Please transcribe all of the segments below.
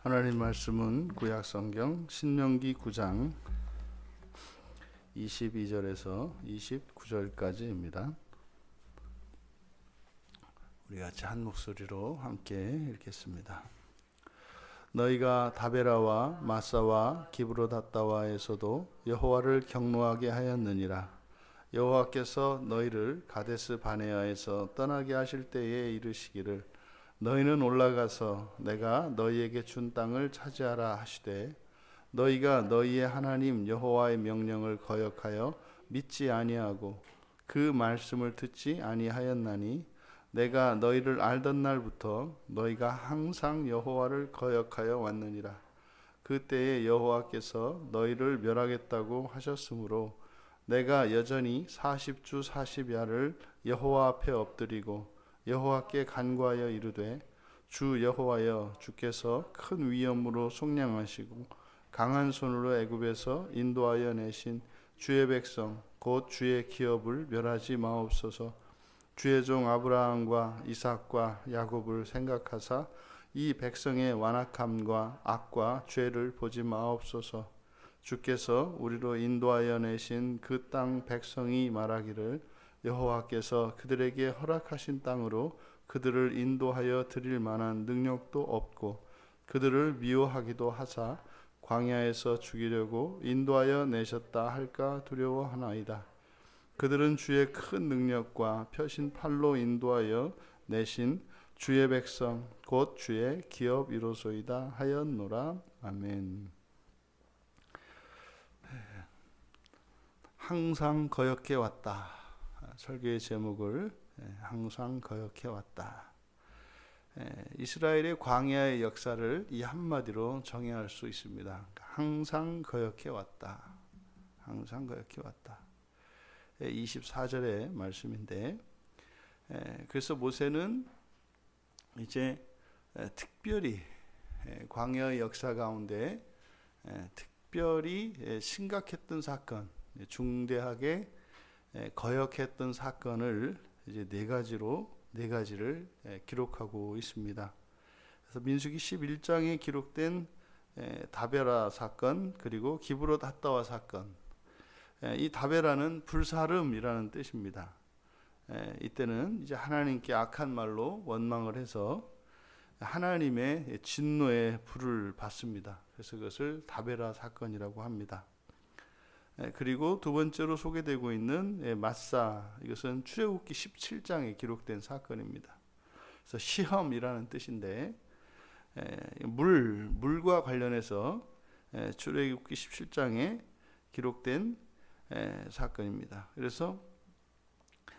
하나님 말씀은 구약 성경 신명기 9장 22절에서 29절까지입니다. 우리 같이 한 목소리로 함께 읽겠습니다. 너희가 다베라와 마사와 기브로닷다와에서도 여호와를 경노하게 하였느니라. 여호와께서 너희를 가데스 바네아에서 떠나게 하실 때에 이르시기를 너희는 올라가서 내가 너희에게 준 땅을 차지하라 하시되 너희가 너희의 하나님 여호와의 명령을 거역하여 믿지 아니하고 그 말씀을 듣지 아니하였나니 내가 너희를 알던 날부터 너희가 항상 여호와를 거역하여 왔느니라. 그때에 여호와께서 너희를 멸하겠다고 하셨으므로 내가 여전히 40주 40야를 여호와 앞에 엎드리고 여호와께 간구하여 이르되 주 여호와여 주께서 큰 위엄으로 속량하시고 강한 손으로 애굽에서 인도하여 내신 주의 백성 곧 주의 기업을 멸하지 마옵소서. 주의 종 아브라함과 이삭과 야곱을 생각하사 이 백성의 완악함과 악과 죄를 보지 마옵소서. 주께서 우리로 인도하여 내신 그 땅 백성이 말하기를 여호와께서 그들에게 허락하신 땅으로 그들을 인도하여 드릴 만한 능력도 없고 그들을 미워하기도 하사 광야에서 죽이려고 인도하여 내셨다 할까 두려워하나이다. 그들은 주의 큰 능력과 펴신 팔로 인도하여 내신 주의 백성 곧 주의 기업이로소이다 하였노라. 아멘. 항상 거역해 왔다. 설교의 제목을 항상 거역해 왔다. 이스라엘의 광야의 역사를 이 한마디로 정의할 수 있습니다. 항상 거역해 왔다. 항상 거역해 왔다. 24절의 말씀인데, 그래서 모세는 이제 특별히 광야의 역사 가운데 특별히 심각했던 사건, 중대하게 거역했던 사건을 이제 네 가지를 기록하고 있습니다. 그래서 민수기 11장에 기록된 다베라 사건 그리고 기브롯 핫다와 사건. 이 다베라는 불사름이라는 뜻입니다. 이때는 이제 하나님께 악한 말로 원망을 해서 하나님의 진노의 불을 받습니다. 그래서 그것을 다베라 사건이라고 합니다. 그리고 두 번째로 소개되고 있는 마사, 이것은 출애굽기 17장에 기록된 사건입니다. 그래서 시험이라는 뜻인데 물과 관련해서 출애굽기 17장에 기록된 사건입니다. 그래서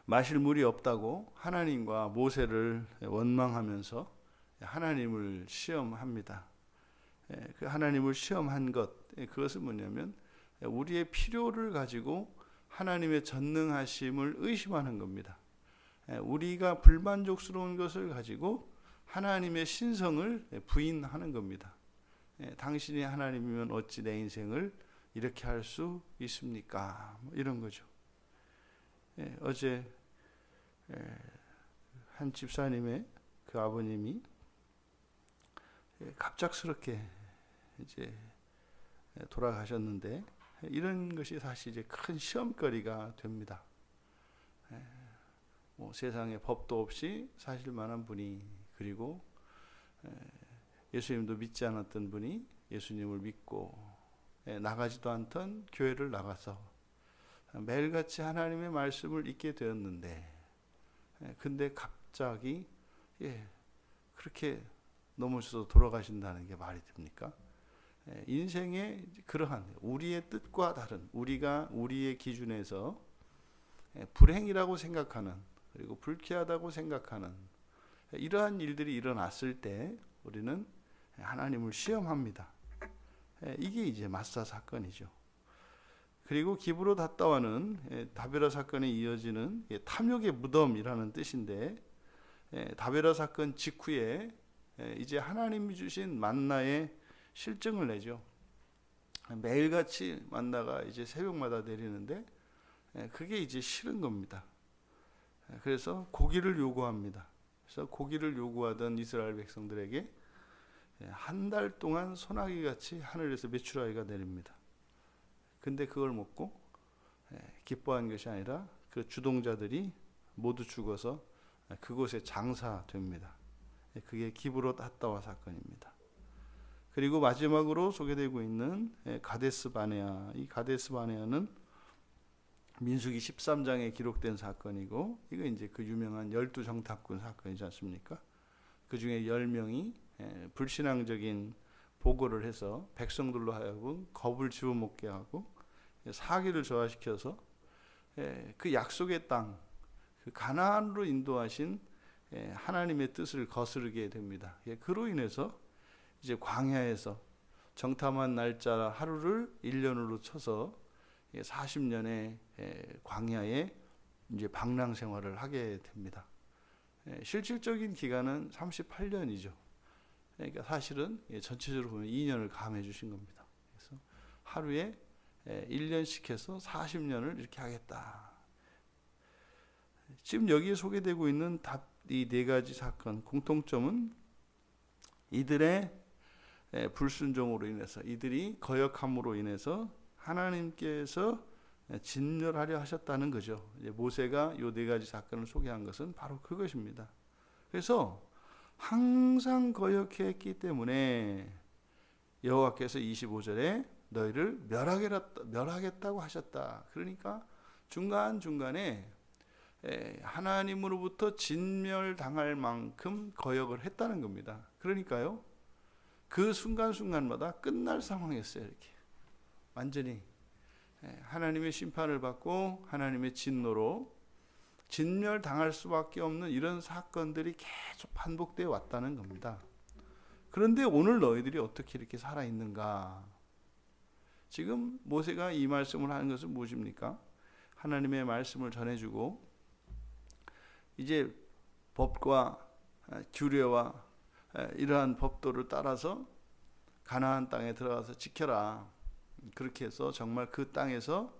마실 물이 없다고 하나님과 모세를 원망하면서 하나님을 시험합니다. 그 하나님을 시험한 것, 그것은 뭐냐면 우리의 필요를 가지고 하나님의 전능하심을 의심하는 겁니다. 우리가 불만족스러운 것을 가지고 하나님의 신성을 부인하는 겁니다. 당신이 하나님이면 어찌 내 인생을 이렇게 할 수 있습니까? 이런 거죠. 어제 한 집사님의 그 아버님이 갑작스럽게 이제 돌아가셨는데 이런 것이 사실 이제 큰 시험거리가 됩니다. 세상에 법도 없이 사실 만한 분이, 그리고 예수님도 믿지 않았던 분이 예수님을 믿고 나가지도 않던 교회를 나가서 매일같이 하나님의 말씀을 읽게 되었는데, 근데 갑자기 그렇게 넘어져서 돌아가신다는 게 말이 됩니까? 인생의 그러한 우리의 뜻과 다른, 우리가 우리의 기준에서 불행이라고 생각하는, 그리고 불쾌하다고 생각하는 이러한 일들이 일어났을 때 우리는 하나님을 시험합니다. 이게 이제 마사 사건이죠. 그리고 기브롯 핫다와는 다베라 사건에 이어지는 탐욕의 무덤이라는 뜻인데, 다베라 사건 직후에 이제 하나님이 주신 만나의 실증을 내죠. 매일같이 만나가 이제 새벽마다 내리는데 그게 이제 싫은 겁니다. 그래서 고기를 요구합니다. 그래서 고기를 요구하던 이스라엘 백성들에게 한 달 동안 소나기 같이 하늘에서 메추라기가 내립니다. 근데 그걸 먹고 기뻐한 것이 아니라 그 주동자들이 모두 죽어서 그곳에 장사됩니다. 그게 기브롯 핫다와 사건입니다. 그리고 마지막으로 소개되고 있는 가데스 바네아. 이 가데스 바네아는 민수기 13장에 기록된 사건이고, 이거 이제 그 유명한 12정탐꾼 사건이지 않습니까? 그 중에 10명이 불신앙적인 보고를 해서 백성들로 하여금 겁을 집어먹게 하고 사기를 저하시켜서 그 약속의 땅, 그 가나안으로 인도하신 하나님의 뜻을 거스르게 됩니다. 그로 인해서 이제 광야에서 정탐한 날짜 하루를 1년으로 쳐서 40년의 광야에 이제 방랑 생활을 하게 됩니다. 실질적인 기간은 38년이죠. 그러니까 사실은 전체적으로 보면 2년을 가함해 주신 겁니다. 그래서 하루에 1년씩 해서 40년을 이렇게 하겠다. 지금 여기에 소개되고 있는 이 네 가지 사건, 공통점은 이들의 불순종으로 인해서, 이들이 거역함으로 인해서 하나님께서 진멸하려 하셨다는 거죠. 모세가 이 네 가지 사건을 소개한 것은 바로 그것입니다. 그래서 항상 거역했기 때문에 여호와께서 25절에 너희를 멸하겠다고 하셨다. 그러니까 중간중간에 하나님으로부터 진멸당할 만큼 거역을 했다는 겁니다. 그러니까요, 그 순간순간마다 끝날 상황이었어요. 이렇게 완전히 하나님의 심판을 받고 하나님의 진노로 진멸당할 수밖에 없는 이런 사건들이 계속 반복되어 왔다는 겁니다. 그런데 오늘 너희들이 어떻게 이렇게 살아있는가? 지금 모세가 이 말씀을 하는 것은 무엇입니까? 하나님의 말씀을 전해주고 이제 법과 규례와 이러한 법도를 따라서 가나안 땅에 들어가서 지켜라. 그렇게 해서 정말 그 땅에서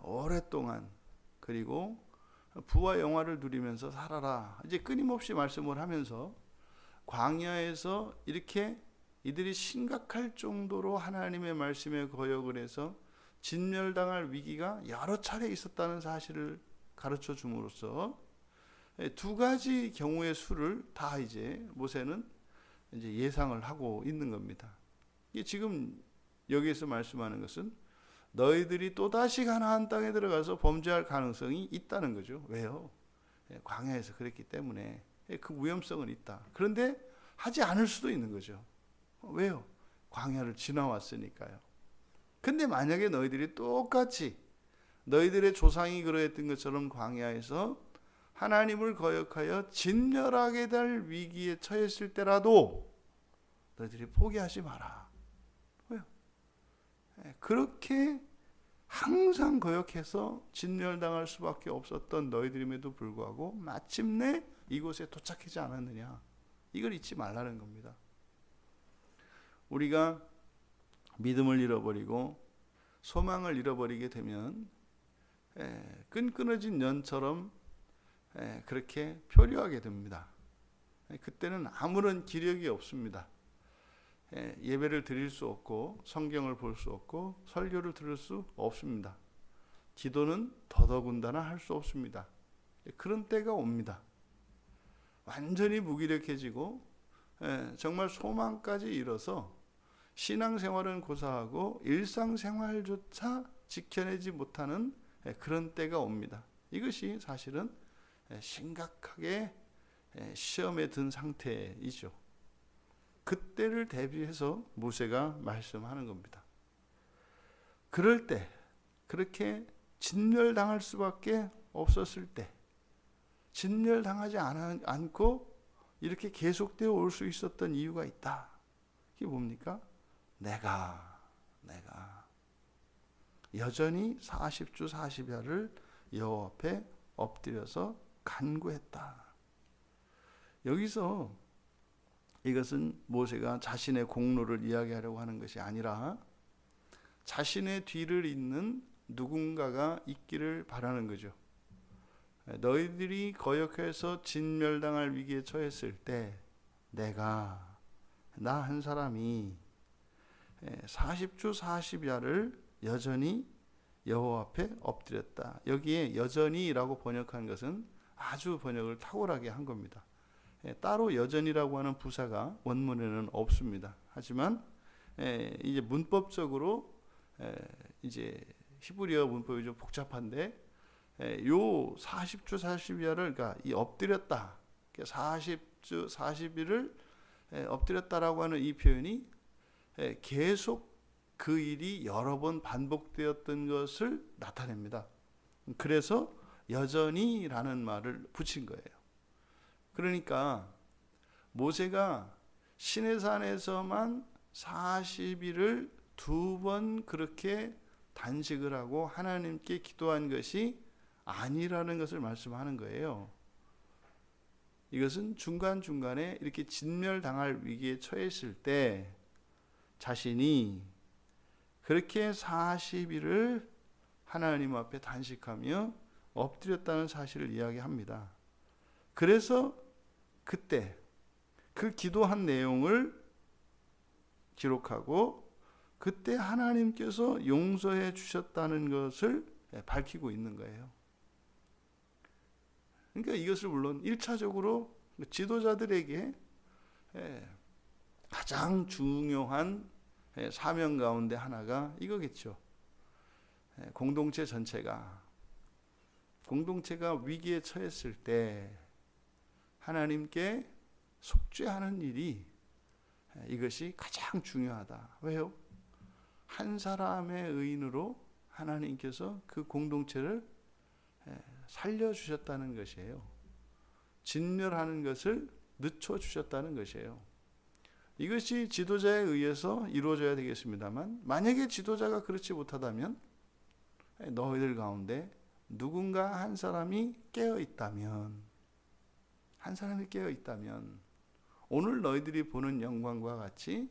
오랫동안 그리고 부와 영화를 누리면서 살아라. 이제 끊임없이 말씀을 하면서 광야에서 이렇게 이들이 심각할 정도로 하나님의 말씀에 거역을 해서 진멸당할 위기가 여러 차례 있었다는 사실을 가르쳐 줌으로써 두 가지 경우의 수를 다 이제 모세는 이제 예상을 하고 있는 겁니다. 이게 지금 여기에서 말씀하는 것은 너희들이 또다시 가나안 땅에 들어가서 범죄할 가능성이 있다는 거죠. 왜요? 광야에서 그랬기 때문에 그 위험성은 있다. 그런데 하지 않을 수도 있는 거죠. 왜요? 광야를 지나왔으니까요. 근데 만약에 너희들이 똑같이 너희들의 조상이 그러했던 것처럼 광야에서 하나님을 거역하여 진멸하게 될 위기에 처했을 때라도 너희들이 포기하지 마라. 왜요? 그렇게 항상 거역해서 진멸당할 수밖에 없었던 너희들임에도 불구하고 마침내 이곳에 도착하지 않았느냐. 이걸 잊지 말라는 겁니다. 우리가 믿음을 잃어버리고 소망을 잃어버리게 되면 끈끈어진 연처럼 그렇게 표류하게 됩니다. 그때는 아무런 기력이 없습니다. 예배를 드릴 수 없고 성경을 볼 수 없고 설교를 들을 수 없습니다. 기도는 더더군다나 할 수 없습니다. 그런 때가 옵니다. 완전히 무기력해지고 정말 소망까지 잃어서 신앙생활은 고사하고 일상생활조차 지켜내지 못하는 그런 때가 옵니다. 이것이 사실은 심각하게 시험에 든 상태이죠. 그때를 대비해서 모세가 말씀하는 겁니다. 그럴 때, 그렇게 진멸당할 수밖에 없었을 때, 진멸당하지 않고 이렇게 계속되어 올 수 있었던 이유가 있다. 이게 뭡니까? 내가 여전히 40주 40야를 여호와 앞에 엎드려서 간구했다. 여기서 이것은 모세가 자신의 공로를 이야기하려고 하는 것이 아니라 자신의 뒤를 잇는 누군가가 있기를 바라는 거죠. 너희들이 거역해서 진멸당할 위기에 처했을 때 내가 나 한 사람이 40주 40야를 여전히 여호와 앞에 엎드렸다. 여기에 여전히라고 번역한 것은 아주 번역을 탁월하게 한 겁니다. 따로 여전히라고 하는 부사가 원문에는 없습니다. 하지만 이제 문법적으로 이제 히브리어 문법이 좀 복잡한데 요 40주 40야를 그러니까 이 엎드렸다. 40주 40일을 엎드렸다라고 하는 이 표현이 계속 그 일이 여러 번 반복되었던 것을 나타냅니다. 그래서 여전히라는 말을 붙인 거예요. 그러니까 모세가 시내산에서만 40일을 2번 그렇게 단식을 하고 하나님께 기도한 것이 아니라는 것을 말씀하는 거예요. 이것은 중간중간에 이렇게 진멸당할 위기에 처했을 때 자신이 그렇게 40일을 하나님 앞에 단식하며 엎드렸다는 사실을 이야기합니다. 그래서 그때 그 기도한 내용을 기록하고 그때 하나님께서 용서해 주셨다는 것을 밝히고 있는 거예요. 그러니까 이것을 물론 1차적으로 지도자들에게 가장 중요한 사명 가운데 하나가 이거겠죠. 공동체 전체가 위기에 처했을 때 하나님께 속죄하는 일이 이것이 가장 중요하다. 왜요? 한 사람의 의인으로 하나님께서 그 공동체를 살려주셨다는 것이에요. 진멸하는 것을 늦춰주셨다는 것이에요. 이것이 지도자에 의해서 이루어져야 되겠습니다만 만약에 지도자가 그렇지 못하다면 너희들 가운데 누군가 한 사람이 깨어 있다면 오늘 너희들이 보는 영광과 같이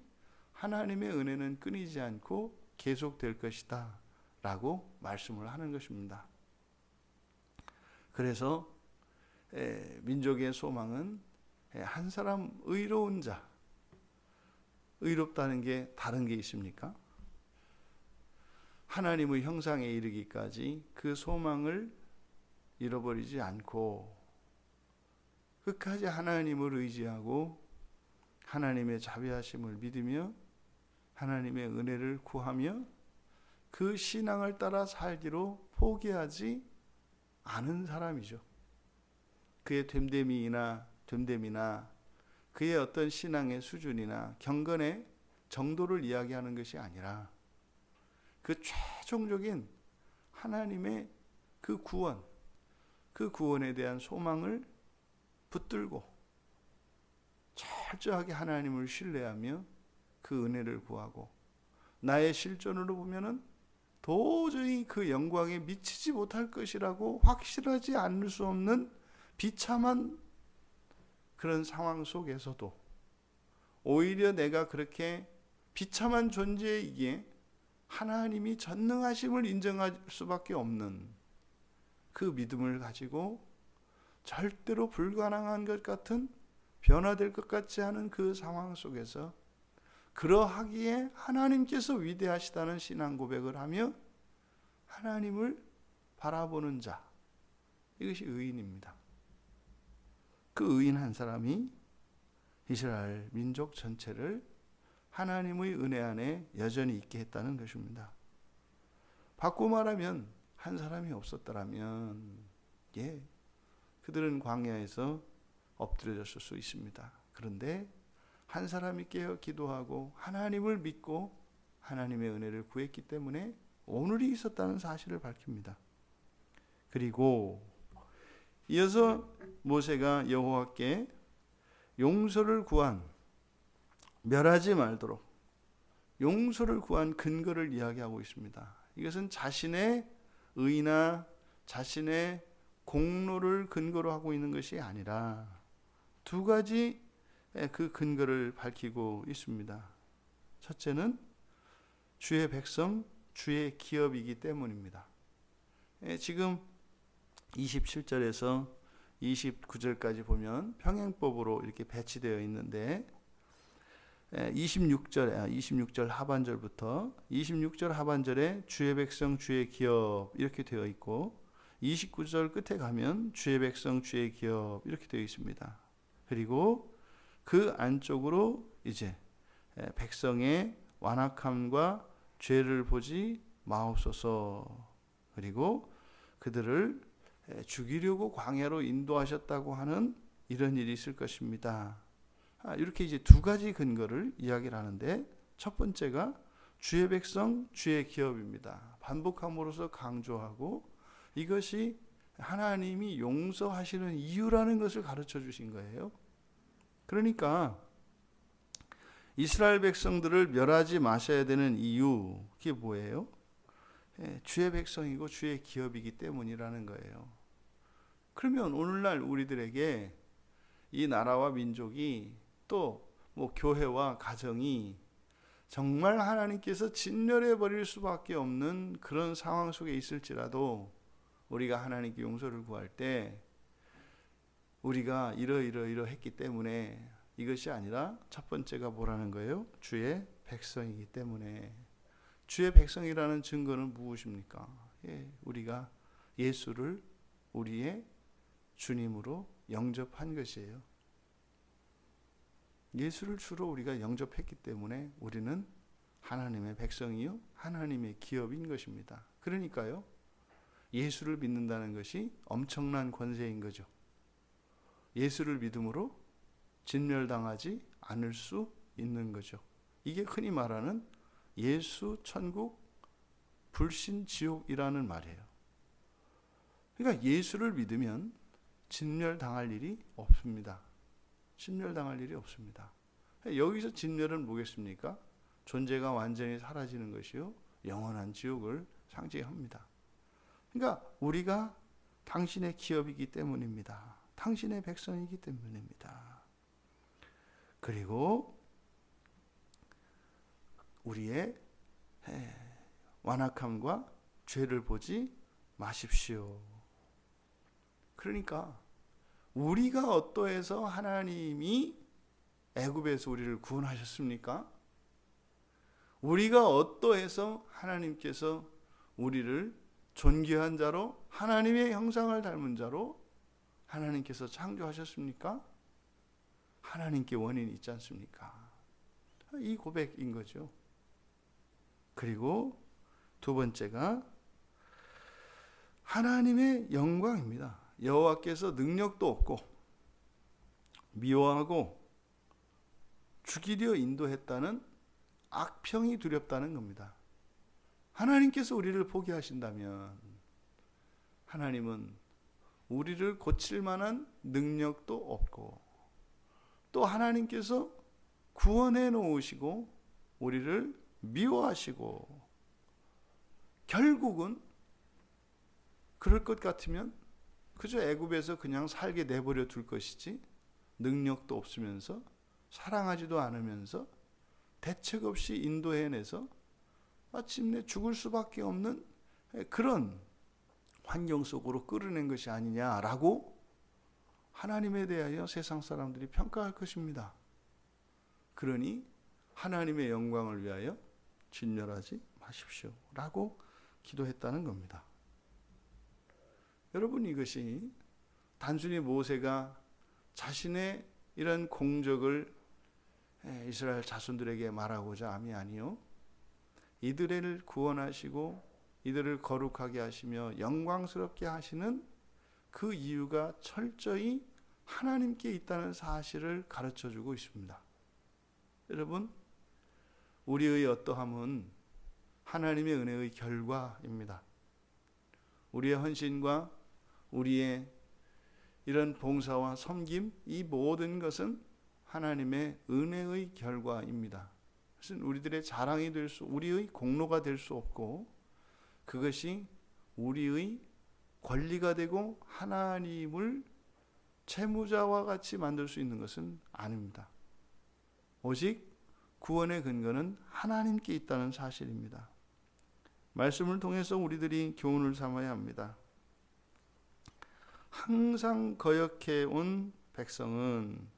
하나님의 은혜는 끊이지 않고 계속될 것이다 라고 말씀을 하는 것입니다. 그래서 민족의 소망은 한 사람 의로운 자, 의롭다는 게 다른 게 있습니까? 하나님의 형상에 이르기까지 그 소망을 잃어버리지 않고 끝까지 하나님을 의지하고 하나님의 자비하심을 믿으며 하나님의 은혜를 구하며 그 신앙을 따라 살기로 포기하지 않은 사람이죠. 그의 됨됨이나 그의 어떤 신앙의 수준이나 경건의 정도를 이야기하는 것이 아니라 그 최종적인 하나님의 그 구원에 대한 소망을 붙들고 철저하게 하나님을 신뢰하며 그 은혜를 구하고 나의 실존으로 보면은 도저히 그 영광에 미치지 못할 것이라고 확실하지 않을 수 없는 비참한 그런 상황 속에서도 오히려 내가 그렇게 비참한 존재이기에 하나님이 전능하심을 인정할 수밖에 없는 그 믿음을 가지고 절대로 불가능한 것 같은 변화될 것 같지 않은 그 상황 속에서 그러하기에 하나님께서 위대하시다는 신앙 고백을 하며 하나님을 바라보는 자, 이것이 의인입니다. 그 의인 한 사람이 이스라엘 민족 전체를 하나님의 은혜 안에 여전히 있게 했다는 것입니다. 바꾸어 말하면 한 사람이 없었더라면 그들은 광야에서 엎드려졌을 수 있습니다. 그런데 한 사람이 깨어 기도하고 하나님을 믿고 하나님의 은혜를 구했기 때문에 오늘이 있었다는 사실을 밝힙니다. 그리고 이어서 모세가 여호와께 용서를 구한, 멸하지 말도록 용서를 구한 근거를 이야기하고 있습니다. 이것은 자신의 의나 자신의 공로를 근거로 하고 있는 것이 아니라 두 가지 그 근거를 밝히고 있습니다. 첫째는 주의 백성, 주의 기업이기 때문입니다. 지금 27절에서 29절까지 보면 평행법으로 이렇게 배치되어 있는데 26절 하반절부터 26절 하반절에 주의 백성 주의 기업 이렇게 되어 있고 29절 끝에 가면 주의 백성 주의 기업 이렇게 되어 있습니다. 그리고 그 안쪽으로 이제 백성의 완악함과 죄를 보지 마옵소서. 그리고 그들을 죽이려고 광야로 인도하셨다고 하는 이런 일이 있을 것입니다. 이렇게 이제 두 가지 근거를 이야기를 하는데 첫 번째가 주의 백성 주의 기업입니다. 반복함으로써 강조하고 이것이 하나님이 용서하시는 이유라는 것을 가르쳐 주신 거예요. 그러니까 이스라엘 백성들을 멸하지 마셔야 되는 이유 그게 뭐예요? 주의 백성이고 주의 기업이기 때문이라는 거예요. 그러면 오늘날 우리들에게 이 나라와 민족이 또 뭐 교회와 가정이 정말 하나님께서 진멸해 버릴 수밖에 없는 그런 상황 속에 있을지라도 우리가 하나님께 용서를 구할 때 우리가 이러했기 때문에 이것이 아니라 첫 번째가 뭐라는 거예요? 주의 백성이기 때문에. 주의 백성이라는 증거는 무엇입니까? 우리가 예수를 우리의 주님으로 영접한 것이에요. 예수를 주로 우리가 영접했기 때문에 우리는 하나님의 백성이요 하나님의 기업인 것입니다. 그러니까요 예수를 믿는다는 것이 엄청난 권세인 거죠. 예수를 믿음으로 진멸당하지 않을 수 있는 거죠. 이게 흔히 말하는 예수 천국 불신 지옥이라는 말이에요. 그러니까 예수를 믿으면 진멸당할 일이 없습니다. 진멸당할 일이 없습니다. 여기서 진멸은 뭐겠습니까? 존재가 완전히 사라지는 것이요 영원한 지옥을 상징합니다. 그러니까 우리가 당신의 기업이기 때문입니다. 당신의 백성이기 때문입니다. 그리고 우리의 완악함과 죄를 보지 마십시오. 그러니까 우리가 어떠해서 하나님이 애굽에서 우리를 구원하셨습니까? 우리가 어떠해서 하나님께서 우리를 존귀한 자로 하나님의 형상을 닮은 자로 하나님께서 창조하셨습니까? 하나님께 원인이 있지 않습니까? 이 고백인 거죠. 그리고 두 번째가 하나님의 영광입니다. 여호와께서 능력도 없고 미워하고 죽이려 인도했다는 악평이 두렵다는 겁니다. 하나님께서 우리를 포기하신다면 하나님은 우리를 고칠 만한 능력도 없고 또 하나님께서 구원해 놓으시고 우리를 미워하시고 결국은 그럴 것 같으면 그저 애굽에서 그냥 살게 내버려 둘 것이지 능력도 없으면서 사랑하지도 않으면서 대책 없이 인도해내서 마침내 죽을 수밖에 없는 그런 환경 속으로 끌어낸 것이 아니냐라고 하나님에 대하여 세상 사람들이 평가할 것입니다. 그러니 하나님의 영광을 위하여 진멸하지 마십시오 라고 기도했다는 겁니다. 여러분 이것이 단순히 모세가 자신의 이런 공적을 이스라엘 자손들에게 말하고자 함이 아니요 이들을 구원하시고 이들을 거룩하게 하시며 영광스럽게 하시는 그 이유가 철저히 하나님께 있다는 사실을 가르쳐주고 있습니다. 여러분 우리의 어떠함은 하나님의 은혜의 결과입니다. 우리의 헌신과 우리의 이런 봉사와 섬김 이 모든 것은 하나님의 은혜의 결과입니다. 그것은 우리들의 자랑이 될 수, 우리의 공로가 될 수 없고 그것이 우리의 권리가 되고 하나님을 채무자와 같이 만들 수 있는 것은 아닙니다. 오직 구원의 근거는 하나님께 있다는 사실입니다. 말씀을 통해서 우리들이 교훈을 삼아야 합니다. 항상 거역해 온 백성은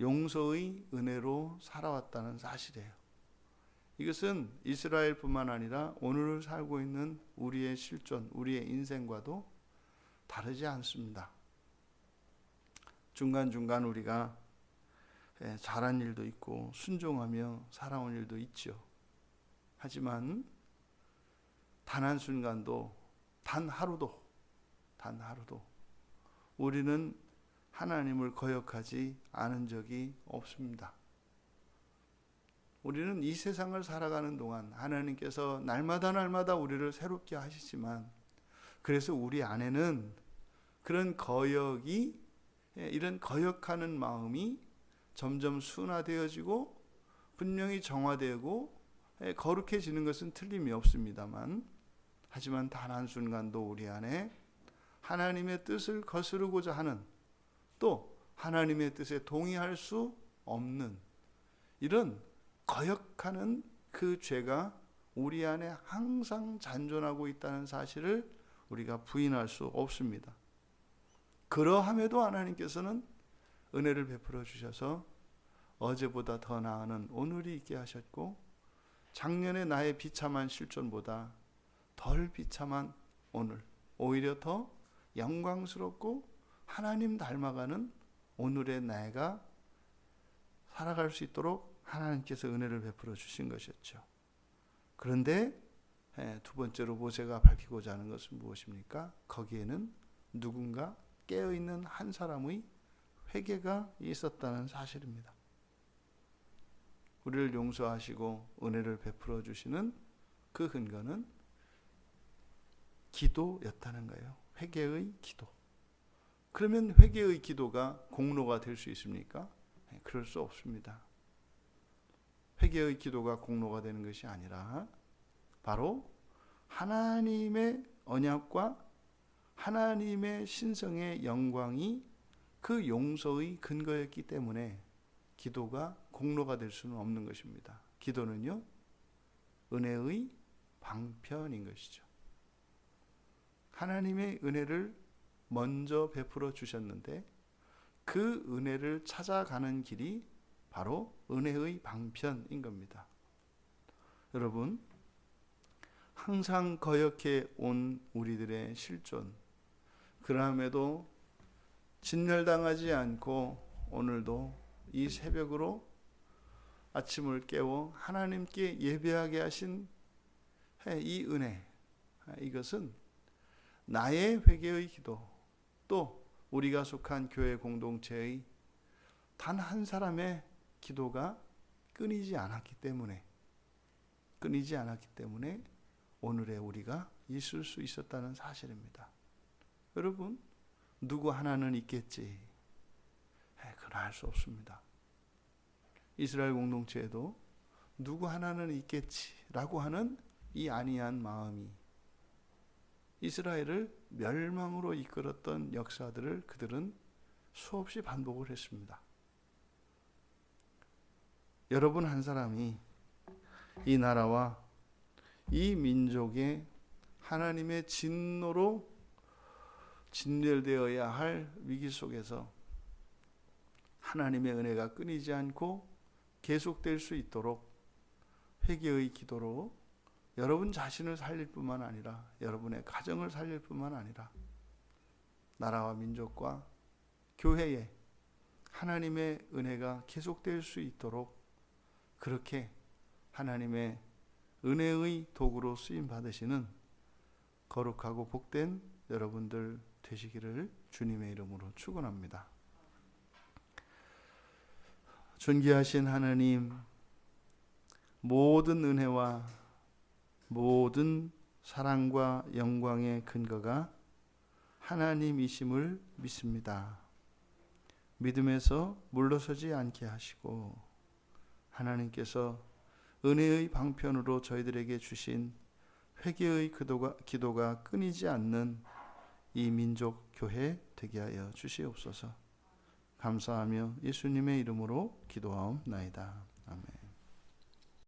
용서의 은혜로 살아왔다는 사실이에요. 이것은 이스라엘뿐만 아니라 오늘 살고 있는 우리의 실존, 우리의 인생과도 다르지 않습니다. 중간중간 우리가 잘한 일도 있고 순종하며 살아온 일도 있죠. 하지만 단 한순간도, 단 하루도 우리는 하나님을 거역하지 않은 적이 없습니다. 우리는 이 세상을 살아가는 동안 하나님께서 날마다 우리를 새롭게 하시지만, 그래서 우리 안에는 그런 거역이, 이런 거역하는 마음이 점점 순화되어지고 분명히 정화되고 거룩해지는 것은 틀림이 없습니다만, 하지만 단 한순간도 우리 안에 하나님의 뜻을 거스르고자 하는, 또 하나님의 뜻에 동의할 수 없는 이런 거역하는 그 죄가 우리 안에 항상 잔존하고 있다는 사실을 우리가 부인할 수 없습니다. 그러함에도 하나님께서는 은혜를 베풀어 주셔서 어제보다 더 나은 오늘이 있게 하셨고, 작년에 나의 비참한 실존보다 덜 비참한 오늘, 오히려 더 영광스럽고 하나님 닮아가는 오늘의 내가 살아갈 수 있도록 하나님께서 은혜를 베풀어 주신 것이었죠. 그런데 두 번째로 모세가 밝히고자 하는 것은 무엇입니까? 거기에는 누군가 깨어있는 한 사람의 회개가 있었다는 사실입니다. 우리를 용서하시고 은혜를 베풀어 주시는 그 근거는 기도였다는 거예요. 회개의 기도. 그러면 회개의 기도가 공로가 될 수 있습니까? 그럴 수 없습니다. 회개의 기도가 공로가 되는 것이 아니라 바로 하나님의 언약과 하나님의 신성의 영광이 그 용서의 근거였기 때문에 기도가 공로가 될 수는 없는 것입니다. 기도는요, 은혜의 방편인 것이죠. 하나님의 은혜를 먼저 베풀어 주셨는데 그 은혜를 찾아가는 길이 바로 은혜의 방편인 겁니다. 여러분, 항상 거역해 온 우리들의 실존, 그럼에도 진멸당하지 않고 오늘도 이 새벽으로 아침을 깨워 하나님께 예배하게 하신 이 은혜, 이것은 나의 회개의 기도, 또 우리가 속한 교회 공동체의 단 한 사람의 기도가 끊이지 않았기 때문에 오늘의 우리가 있을 수 있었다는 사실입니다. 여러분, 누구 하나는 있겠지, 그건 알 수 없습니다. 이스라엘 공동체에도 누구 하나는 있겠지라고 하는 이 안이한 마음이 이스라엘을 멸망으로 이끌었던 역사들을 그들은 수없이 반복을 했습니다. 여러분 한 사람이 이 나라와 이 민족의 하나님의 진노로 진멸되어야 할 위기 속에서 하나님의 은혜가 끊이지 않고 계속될 수 있도록 회개의 기도로 여러분 자신을 살릴 뿐만 아니라 여러분의 가정을 살릴 뿐만 아니라 나라와 민족과 교회에 하나님의 은혜가 계속될 수 있도록 그렇게 하나님의 은혜의 도구로 쓰임 받으시는 거룩하고 복된 여러분들 되시기를 주님의 이름으로 축원합니다. 존귀하신 하나님, 모든 은혜와 모든 사랑과 영광의 근거가 하나님이심을 믿습니다. 믿음에서 물러서지 않게 하시고 하나님께서 은혜의 방편으로 저희들에게 주신 회개의 기도가 끊이지 않는 이 민족 교회 되게 하여 주시옵소서. 감사하며 예수님의 이름으로 기도하옵나이다. 아멘.